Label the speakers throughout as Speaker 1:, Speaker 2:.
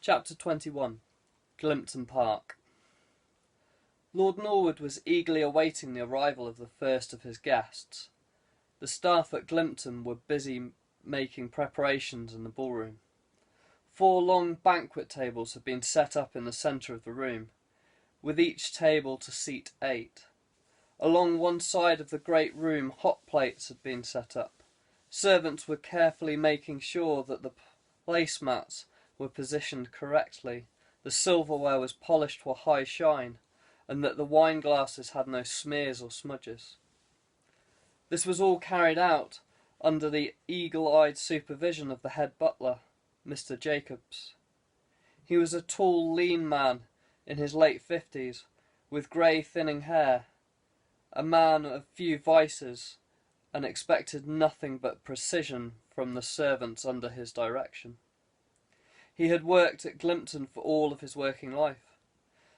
Speaker 1: Chapter 21. Glimpton Park. Lord Norwood was eagerly awaiting the arrival of the first of his guests. The staff at Glimpton were busy making preparations in the ballroom. 4 long banquet tables had been set up in the centre of the room, with each table to seat 8. Along one side of the great room hot plates had been set up. Servants were carefully making sure that the placemats were positioned correctly, the silverware was polished to a high shine, and that the wine glasses had no smears or smudges. This was all carried out under the eagle-eyed supervision of the head butler, Mr. Jacobs. He was a tall, lean man in his late 50s, with grey thinning hair, a man of few vices, and expected nothing but precision from the servants under his direction. He had worked at Glimpton for all of his working life.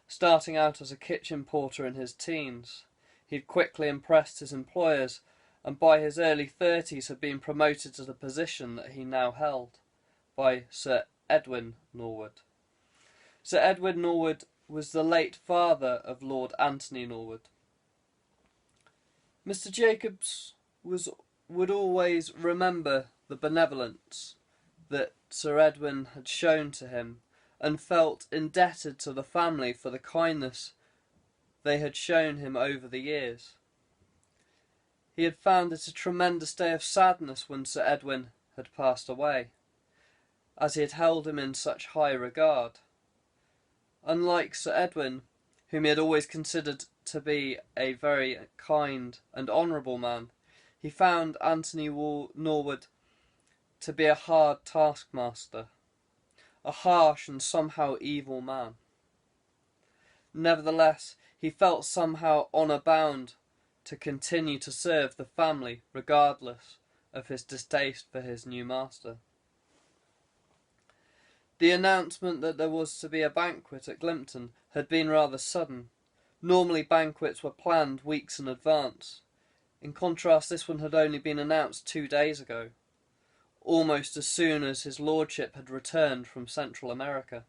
Speaker 1: Starting out as a kitchen porter in his teens, he had quickly impressed his employers, and by his early 30s had been promoted to the position that he now held, by Sir Edwin Norwood. Sir Edwin Norwood was the late father of Lord Anthony Norwood. Mr. Jacobs would always remember the benevolence that Sir Edwin had shown to him, and felt indebted to the family for the kindness they had shown him over the years. He had found it a tremendous day of sadness when Sir Edwin had passed away, as he had held him in such high regard. Unlike Sir Edwin, whom he had always considered to be a very kind and honourable man, he found Anthony Norwood to be a hard taskmaster, a harsh and somehow evil man. Nevertheless, he felt somehow honour bound to continue to serve the family regardless of his distaste for his new master. The announcement that there was to be a banquet at Glimpton had been rather sudden. Normally banquets were planned weeks in advance. In contrast, this one had only been announced 2 days ago, almost as soon as his lordship had returned from Central America.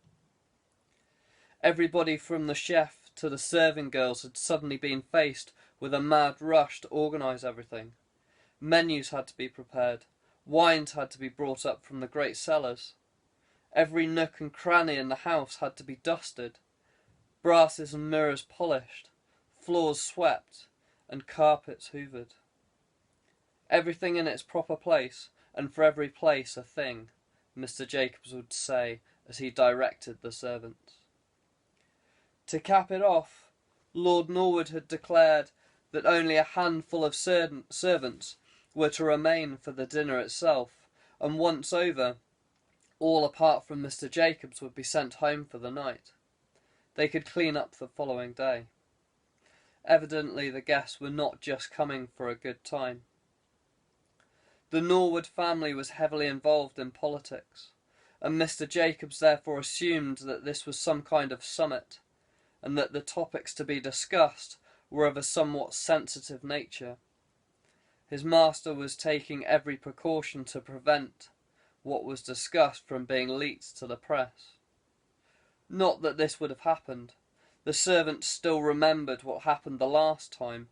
Speaker 1: Everybody from the chef to the serving girls had suddenly been faced with a mad rush to organise everything. Menus had to be prepared, wines had to be brought up from the great cellars. Every nook and cranny in the house had to be dusted, brasses and mirrors polished, floors swept, and carpets hoovered. Everything in its proper place, and for every place a thing, Mr. Jacobs would say as he directed the servants. To cap it off, Lord Norwood had declared that only a handful of servants were to remain for the dinner itself, and once over, all apart from Mr. Jacobs would be sent home for the night. They could clean up the following day. Evidently the guests were not just coming for a good time. The Norwood family was heavily involved in politics, and Mr. Jacobs therefore assumed that this was some kind of summit, and that the topics to be discussed were of a somewhat sensitive nature. His master was taking every precaution to prevent what was discussed from being leaked to the press. Not that this would have happened. The servants still remembered what happened the last time,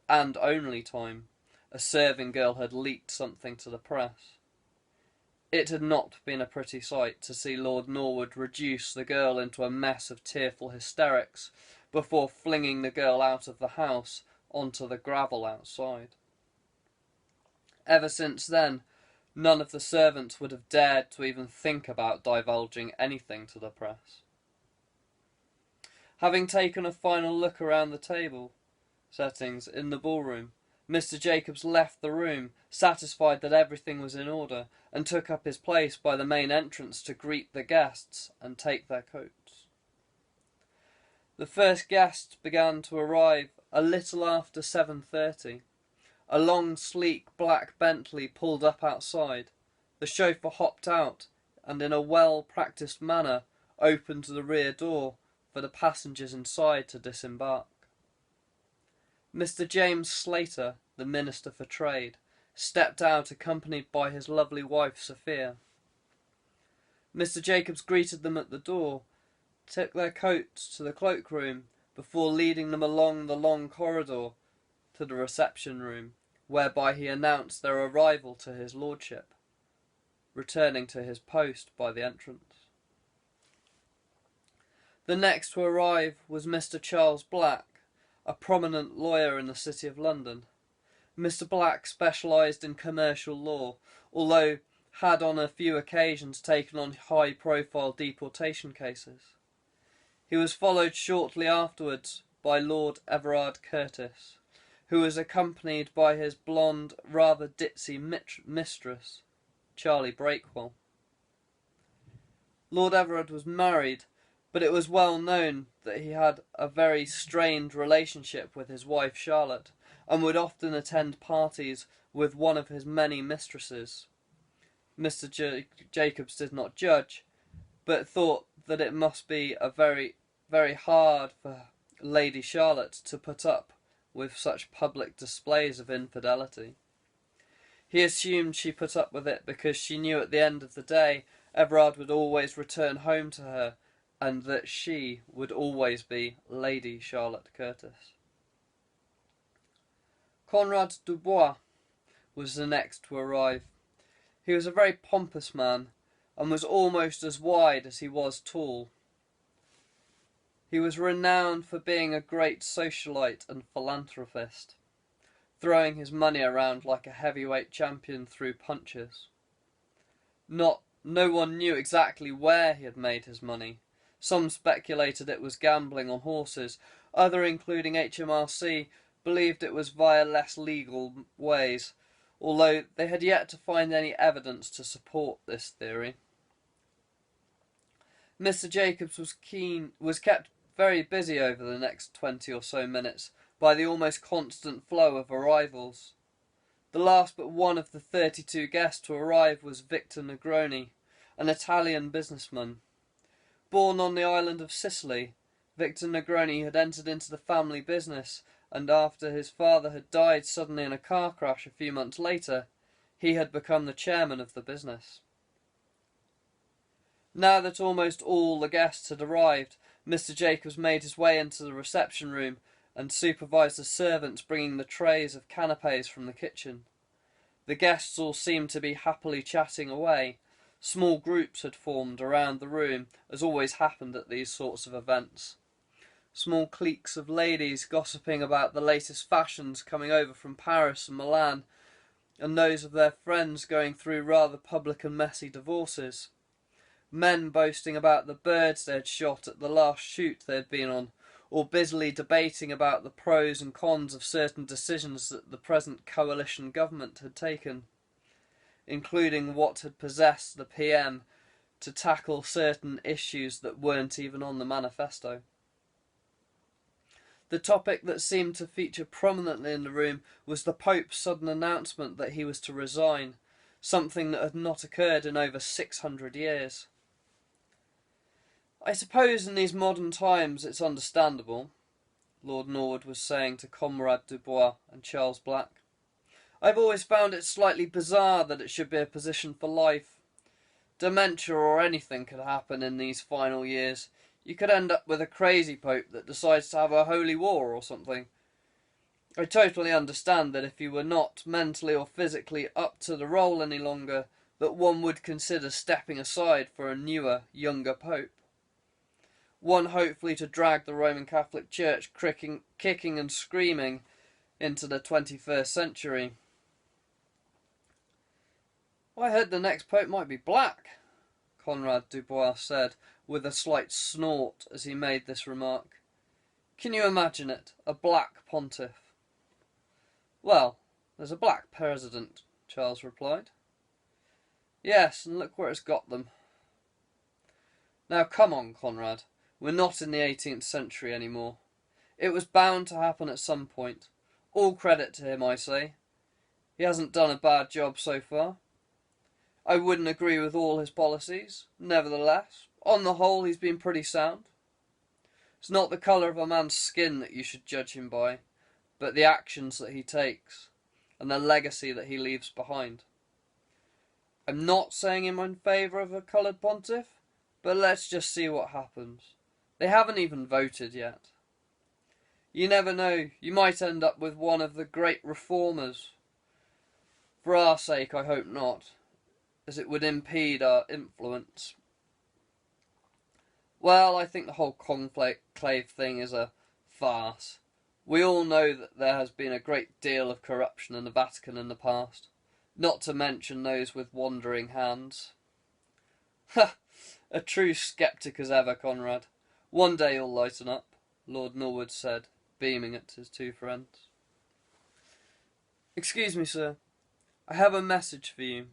Speaker 1: and only time, a serving girl had leaked something to the press. It had not been a pretty sight to see Lord Norwood reduce the girl into a mess of tearful hysterics before flinging the girl out of the house onto the gravel outside. Ever since then, none of the servants would have dared to even think about divulging anything to the press. Having taken a final look around the table settings in the ballroom, Mr. Jacobs left the room, satisfied that everything was in order, and took up his place by the main entrance to greet the guests and take their coats. The first guests began to arrive a little after 7:30. A long, sleek black Bentley pulled up outside. The chauffeur hopped out and in a well-practised manner opened the rear door for the passengers inside to disembark. Mr. James Slater, the Minister for Trade, stepped out accompanied by his lovely wife Sophia. Mr. Jacobs greeted them at the door, took their coats to the cloakroom, before leading them along the long corridor to the reception room, whereby he announced their arrival to his lordship, returning to his post by the entrance. The next to arrive was Mr. Charles Black, a prominent lawyer in the City of London. Mr. Black specialised in commercial law, although had on a few occasions taken on high-profile deportation cases. He was followed shortly afterwards by Lord Everard Curtis, who was accompanied by his blonde, rather ditzy mistress, Charlie Breakwell. Lord Everard was married, but it was well known that he had a very strained relationship with his wife Charlotte, and would often attend parties with one of his many mistresses. Mr. Jacobs did not judge, but thought that it must be very hard for Lady Charlotte to put up with such public displays of infidelity. He assumed she put up with it because she knew at the end of the day Everard would always return home to her, and that she would always be Lady Charlotte Curtis. Conrad Dubois was the next to arrive. He was a very pompous man, and was almost as wide as he was tall. He was renowned for being a great socialite and philanthropist, throwing his money around like a heavyweight champion through punches. No one knew exactly where he had made his money. Some speculated it was gambling on horses, others, including HMRC, believed it was via less legal ways, although they had yet to find any evidence to support this theory. Mr. Jacobs was kept very busy over the next 20 or so minutes by the almost constant flow of arrivals. The last but one of the 32 guests to arrive was Victor Negroni, an Italian businessman. Born on the island of Sicily, Victor Negroni had entered into the family business, and after his father had died suddenly in a car crash a few months later, he had become the chairman of the business. Now that almost all the guests had arrived, Mr. Jacobs made his way into the reception room and supervised the servants bringing the trays of canapes from the kitchen. The guests all seemed to be happily chatting away. Small groups had formed around the room, as always happened at these sorts of events. Small cliques of ladies gossiping about the latest fashions coming over from Paris and Milan, and those of their friends going through rather public and messy divorces. Men boasting about the birds they had shot at the last shoot they had been on, or busily debating about the pros and cons of certain decisions that the present coalition government had taken, including what had possessed the PM to tackle certain issues that weren't even on the manifesto. The topic that seemed to feature prominently in the room was the Pope's sudden announcement that he was to resign, something that had not occurred in over 600 years. I suppose in these modern times it's understandable, Lord Norwood was saying to Comrade Dubois and Charles Black. I've always found it slightly bizarre that it should be a position for life. Dementia or anything could happen in these final years. You could end up with a crazy pope that decides to have a holy war or something. I totally understand that if you were not mentally or physically up to the role any longer, that one would consider stepping aside for a newer, younger pope. One hopefully to drag the Roman Catholic Church kicking and screaming into the 21st century. I heard the next pope might be black, Conrad Dubois said, with a slight snort as he made this remark. Can you imagine it? A black pontiff? Well, there's a black president, Charles replied. Yes, and look where it's got them. Now come on, Conrad. We're not in the 18th century anymore. It was bound to happen at some point. All credit to him, I say. He hasn't done a bad job so far. I wouldn't agree with all his policies. Nevertheless, on the whole, he's been pretty sound. It's not the colour of a man's skin that you should judge him by, but the actions that he takes, and the legacy that he leaves behind. I'm not saying I'm in favour of a coloured pontiff, but let's just see what happens. They haven't even voted yet. You never know, you might end up with one of the great reformers. For our sake, I hope not, as it would impede our influence. Well, I think the whole conclave thing is a farce. We all know that there has been a great deal of corruption in the Vatican in the past, not to mention those with wandering hands. Ha! A true sceptic as ever, Conrad. One day you'll lighten up, Lord Norwood said, beaming at his two friends. Excuse me, sir. I have a message for you,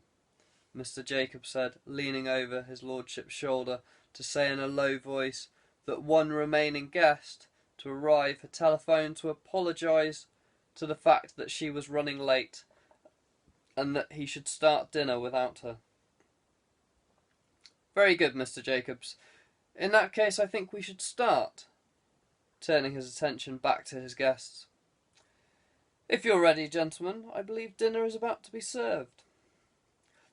Speaker 1: Mr. Jacobs said, leaning over his lordship's shoulder to say in a low voice that one remaining guest to arrive had telephoned to apologise to the fact that she was running late and that he should start dinner without her. Very good, Mr. Jacobs. In that case, I think we should start, turning his attention back to his guests. If you're ready, gentlemen, I believe dinner is about to be served.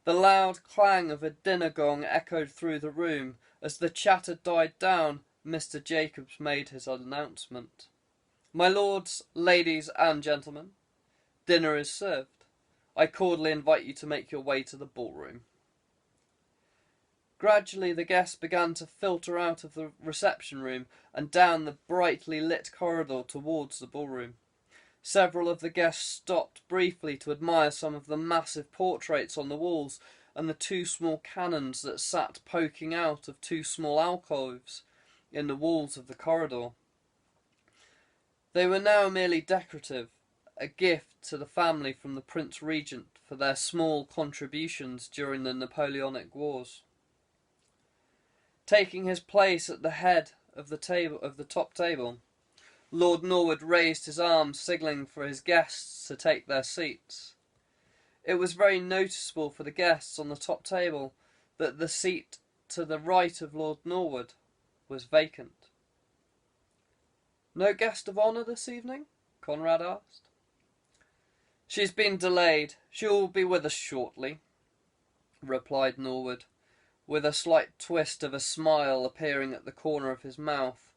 Speaker 1: The loud clang of a dinner gong echoed through the room. As the chatter died down, Mr. Jacobs made his announcement. My lords, ladies and gentlemen, dinner is served. I cordially invite you to make your way to the ballroom. Gradually the guests began to filter out of the reception room and down the brightly lit corridor towards the ballroom. Several of the guests stopped briefly to admire some of the massive portraits on the walls and the two small cannons that sat poking out of two small alcoves in the walls of the corridor. They were now merely decorative, a gift to the family from the Prince Regent for their small contributions during the Napoleonic Wars. Taking his place at the head of the top table, Lord Norwood raised his arm, signalling for his guests to take their seats. It was very noticeable for the guests on the top table that the seat to the right of Lord Norwood was vacant. No guest of honour this evening? Conrad asked. She's been delayed. She will be with us shortly, replied Norwood, with a slight twist of a smile appearing at the corner of his mouth.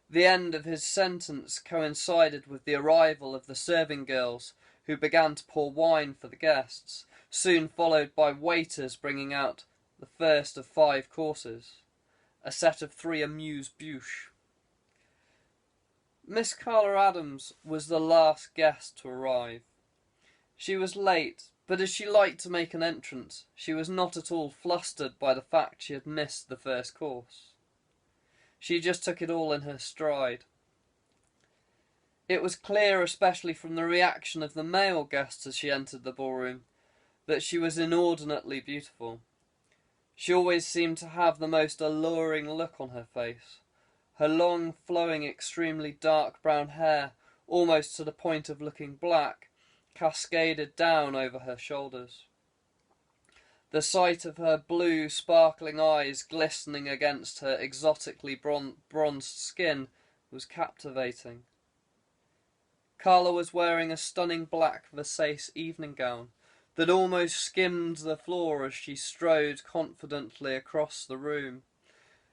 Speaker 1: The end of his sentence coincided with the arrival of the serving girls, who began to pour wine for the guests, soon followed by waiters bringing out the first of 5 courses, a set of 3 amuse-bouches. Miss Carla Adams was the last guest to arrive. She was late, but as she liked to make an entrance, she was not at all flustered by the fact she had missed the first course. She just took it all in her stride. It was clear, especially from the reaction of the male guests as she entered the ballroom, that she was inordinately beautiful. She always seemed to have the most alluring look on her face. Her long, flowing, extremely dark brown hair, almost to the point of looking black, cascaded down over her shoulders. The sight of her blue, sparkling eyes glistening against her exotically bronzed skin was captivating. Carla was wearing a stunning black Versace evening gown that almost skimmed the floor as she strode confidently across the room.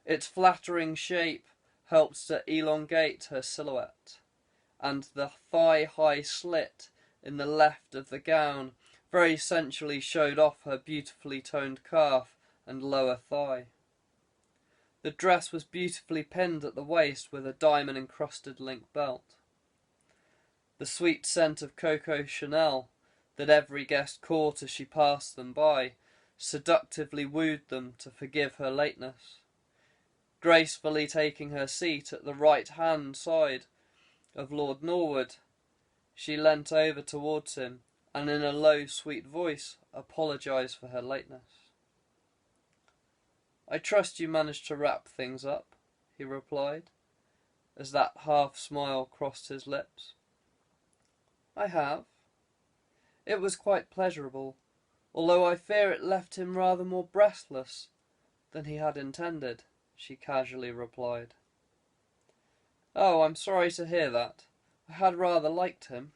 Speaker 1: Its flattering shape helped to elongate her silhouette, and the thigh-high slit in the left of the gown very sensually showed off her beautifully toned calf and lower thigh. The dress was beautifully pinned at the waist with a diamond-encrusted link belt. The sweet scent of Coco Chanel that every guest caught as she passed them by seductively wooed them to forgive her lateness. Gracefully taking her seat at the right-hand side of Lord Norwood, she leant over towards him and in a low, sweet voice apologised for her lateness. "I trust you managed to wrap things up," he replied, as that half-smile crossed his lips. "I have. It was quite pleasurable, although I fear it left him rather more breathless than he had intended," she casually replied. "Oh, I'm sorry to hear that. I had rather liked him."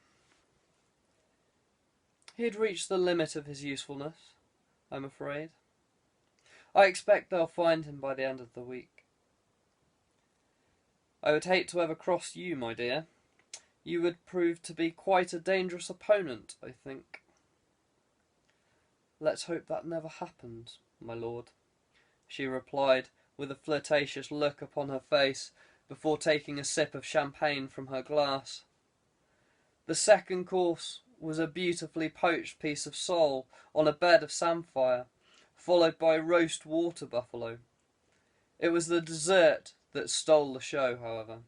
Speaker 1: "He had reached the limit of his usefulness. I'm afraid. I expect they'll find him by the end of the week. I would hate to ever cross you, my dear. You would prove to be quite a dangerous opponent, I think. Let's hope that never happens, my lord, she replied, with a flirtatious look upon her face, before taking a sip of champagne from her glass. The second course was a beautifully poached piece of sole on a bed of samphire, followed by roast water buffalo. It was the dessert that stole the show, however.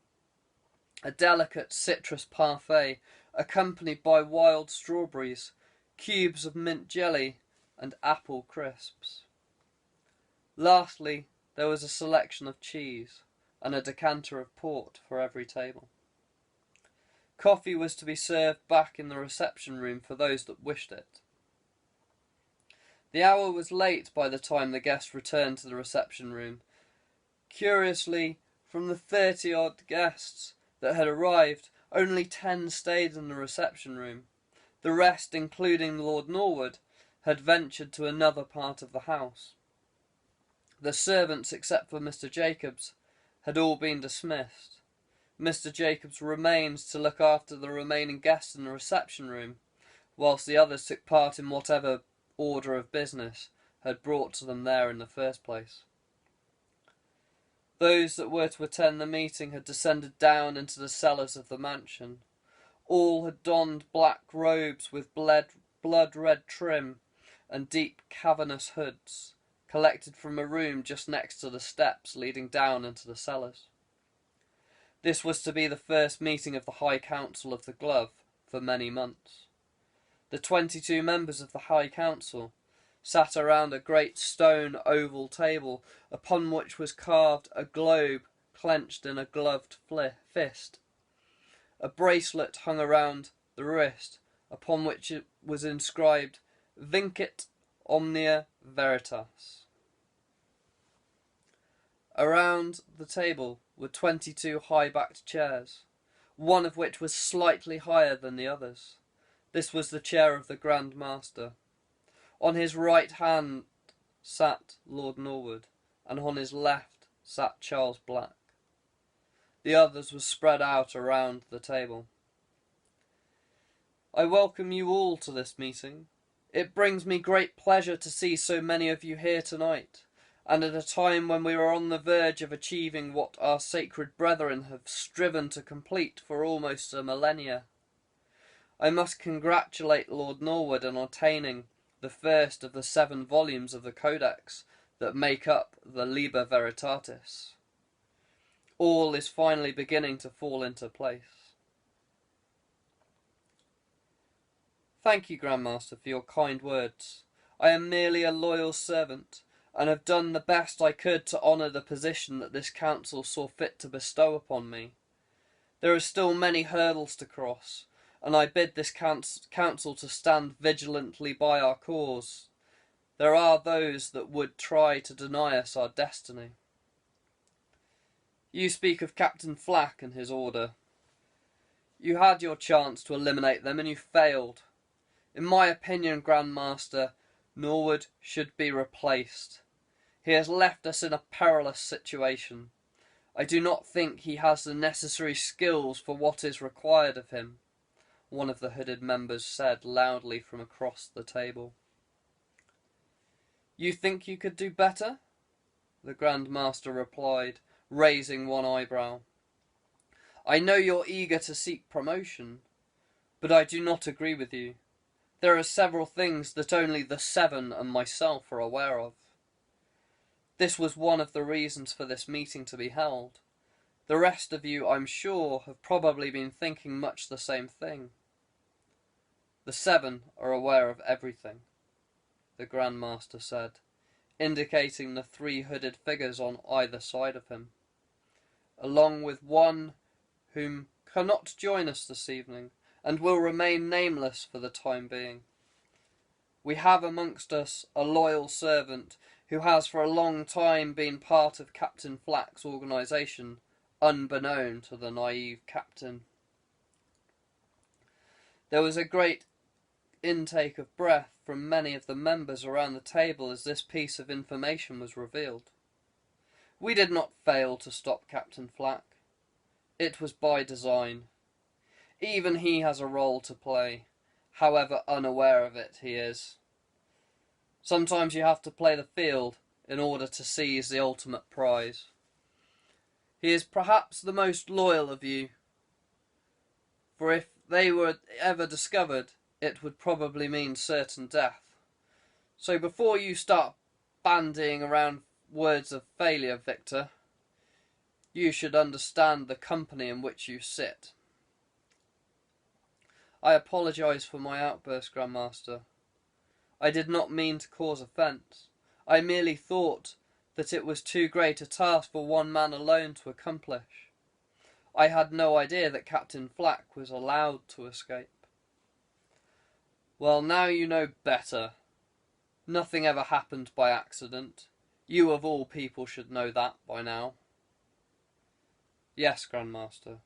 Speaker 1: A delicate citrus parfait, accompanied by wild strawberries, cubes of mint jelly, and apple crisps. Lastly, there was a selection of cheese, and a decanter of port for every table. Coffee was to be served back in the reception room for those that wished it. The hour was late by the time the guests returned to the reception room. Curiously, from the 30-odd guests that had arrived, only 10 stayed in the reception room. The rest, including Lord Norwood, had ventured to another part of the house. The servants, except for Mr. Jacobs, had all been dismissed. Mr. Jacobs remained to look after the remaining guests in the reception room, whilst the others took part in whatever order of business had brought to them there in the first place. Those that were to attend the meeting had descended down into the cellars of the mansion. All had donned black robes with blood-red trim and deep cavernous hoods, collected from a room just next to the steps leading down into the cellars. This was to be the first meeting of the High Council of the Glove for many months. The 22 members of the High Council sat around a great stone oval table upon which was carved a globe clenched in a gloved fist. A bracelet hung around the wrist, upon which it was inscribed Vincit Omnia Veritas. Around the table were 22 high-backed chairs, one of which was slightly higher than the others. This was the chair of the Grand Master. On his right hand sat Lord Norwood, and on his left sat Charles Black. The others were spread out around the table. I welcome you all to this meeting. It brings me great pleasure to see so many of you here tonight, and at a time when we are on the verge of achieving what our sacred brethren have striven to complete for almost a millennia. I must congratulate Lord Norwood on attaining the first of the 7 volumes of the Codex that make up the Liber Veritatis. All is finally beginning to fall into place. Thank you, Grand Master, for your kind words. I am merely a loyal servant, and have done the best I could to honour the position that this council saw fit to bestow upon me. There are still many hurdles to cross, and I bid this council to stand vigilantly by our cause. There are those that would try to deny us our destiny. You speak of Captain Flack and his order. You had your chance to eliminate them, and you failed. In my opinion, Grand Master, Norwood should be replaced. He has left us in a perilous situation. I do not think he has the necessary skills for what is required of him, one of the hooded members said loudly from across the table. You think you could do better? The Grand Master replied, raising one eyebrow. I know you're eager to seek promotion, but I do not agree with you. There are several things that only the 7 and myself are aware of. This was one of the reasons for this meeting to be held. The rest of you, I'm sure, have probably been thinking much the same thing. The 7 are aware of everything, the Grand Master said, indicating the 3 hooded figures on either side of him, along with one whom cannot join us this evening, and will remain nameless for the time being. We have amongst us a loyal servant who has for a long time been part of Captain Flack's organisation, unbeknown to the naive captain. There was a great intake of breath from many of the members around the table as this piece of information was revealed. We did not fail to stop Captain Flack. It was by design. Even he has a role to play, however unaware of it he is. Sometimes you have to play the field in order to seize the ultimate prize. He is perhaps the most loyal of you, for if they were ever discovered, it would probably mean certain death. So before you start bandying around words of failure, Victor, you should understand the company in which you sit. I apologize for my outburst, Grandmaster. I did not mean to cause offence. I merely thought that it was too great a task for one man alone to accomplish. I had no idea that Captain Flack was allowed to escape. Well, now you know better. Nothing ever happened by accident. You of all people should know that by now. Yes, Grandmaster,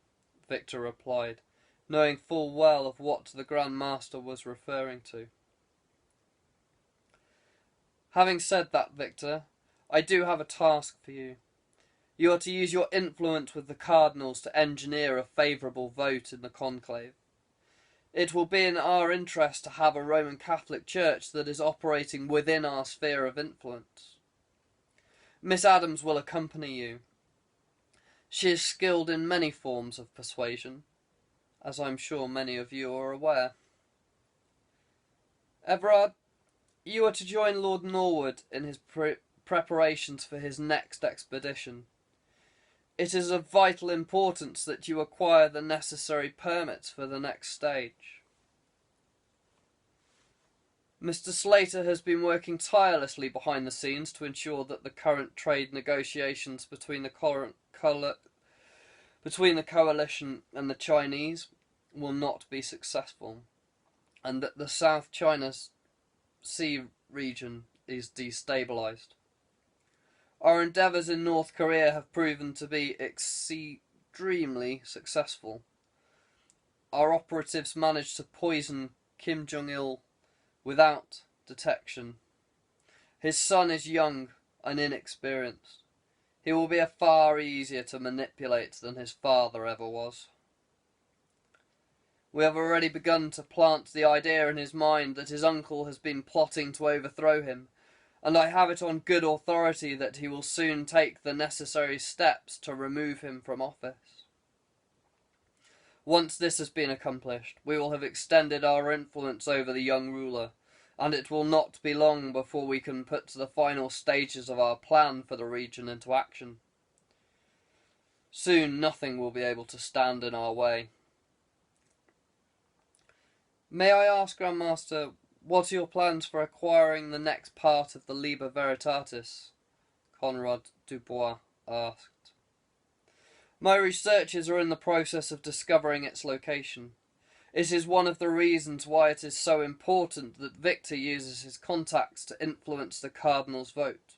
Speaker 1: Victor replied, knowing full well of what the Grandmaster was referring to. Having said that, Victor, I do have a task for you. You are to use your influence with the cardinals to engineer a favourable vote in the conclave. It will be in our interest to have a Roman Catholic Church that is operating within our sphere of influence. Miss Adams will accompany you. She is skilled in many forms of persuasion, as I'm sure many of you are aware. Everard, you are to join Lord Norwood in his preparations for his next expedition. It is of vital importance that you acquire the necessary permits for the next stage. Mr. Slater has been working tirelessly behind the scenes to ensure that the current trade negotiations between the coalition and the Chinese will not be successful, and that the South China Sea region is destabilized. Our endeavours in North Korea have proven to be extremely successful. Our operatives managed to poison Kim Jong-il without detection. His son is young and inexperienced. He will be far easier to manipulate than his father ever was. We have already begun to plant the idea in his mind that his uncle has been plotting to overthrow him, and I have it on good authority that he will soon take the necessary steps to remove him from office. Once this has been accomplished, we will have extended our influence over the young ruler, and it will not be long before we can put the final stages of our plan for the region into action. Soon nothing will be able to stand in our way. May I ask, Grandmaster, what are your plans for acquiring the next part of the Liber Veritatis? Conrad Dubois asked. My researches are in the process of discovering its location. It is one of the reasons why it is so important that Victor uses his contacts to influence the Cardinal's vote.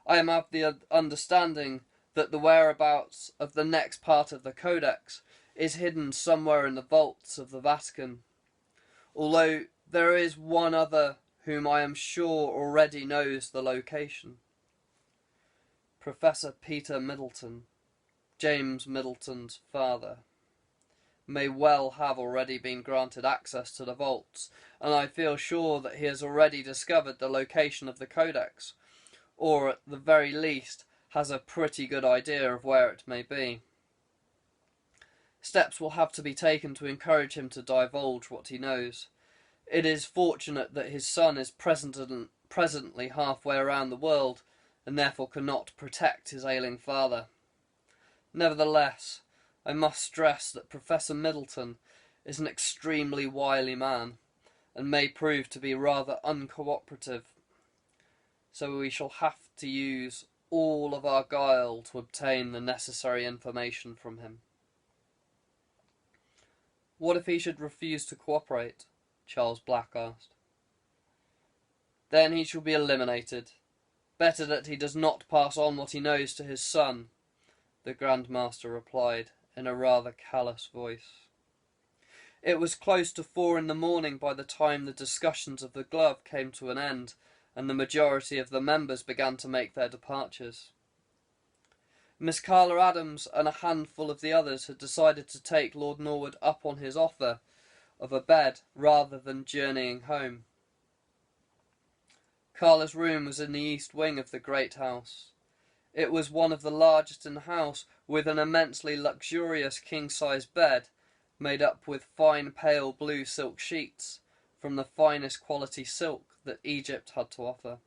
Speaker 1: I am of the understanding that the whereabouts of the next part of the Codex is hidden somewhere in the vaults of the Vatican, although there is one other whom I am sure already knows the location. Professor Peter Middleton, James Middleton's father, may well have already been granted access to the vaults, and I feel sure that he has already discovered the location of the Codex, or at the very least has a pretty good idea of where it may be. Steps will have to be taken to encourage him to divulge what he knows. It is fortunate that his son is presently halfway around the world, and therefore cannot protect his ailing father. Nevertheless, I must stress that Professor Middleton is an extremely wily man, and may prove to be rather uncooperative, so we shall have to use all of our guile to obtain the necessary information from him. What if he should refuse to cooperate? Charles Black asked. Then he shall be eliminated. Better that he does not pass on what he knows to his son, the Grand Master replied in a rather callous voice. It was close to 4 in the morning by the time the discussions of the glove came to an end, and the majority of the members began to make their departures. Miss Carla Adams and a handful of the others had decided to take Lord Norwood up on his offer of a bed rather than journeying home. Carla's room was in the east wing of the great house. It was one of the largest in the house, with an immensely luxurious king-size bed made up with fine pale blue silk sheets from the finest quality silk that Egypt had to offer.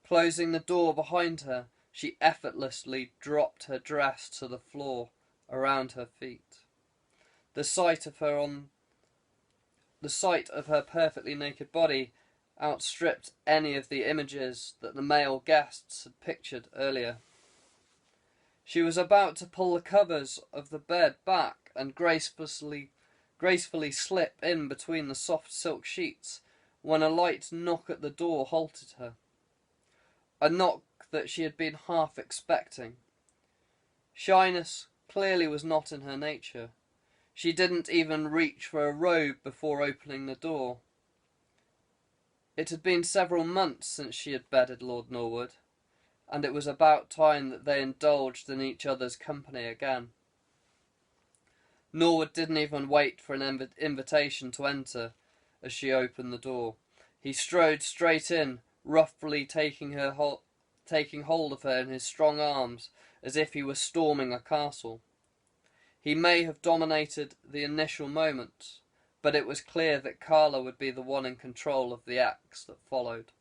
Speaker 1: Closing the door behind her, she effortlessly dropped her dress to the floor around her feet. The sight of her perfectly naked body outstripped any of the images that the male guests had pictured earlier. She was about to pull the covers of the bed back and gracefully slip in between the soft silk sheets when a light knock at the door halted her. A knock that she had been half expecting. Shyness clearly was not in her nature. She didn't even reach for a robe before opening the door. It had been several months since she had bedded Lord Norwood, and it was about time that they indulged in each other's company again. Norwood didn't even wait for an invitation to enter as she opened the door. He strode straight in, roughly taking hold of her in his strong arms as if he were storming a castle. He may have dominated the initial moment, but it was clear that Carla would be the one in control of the acts that followed.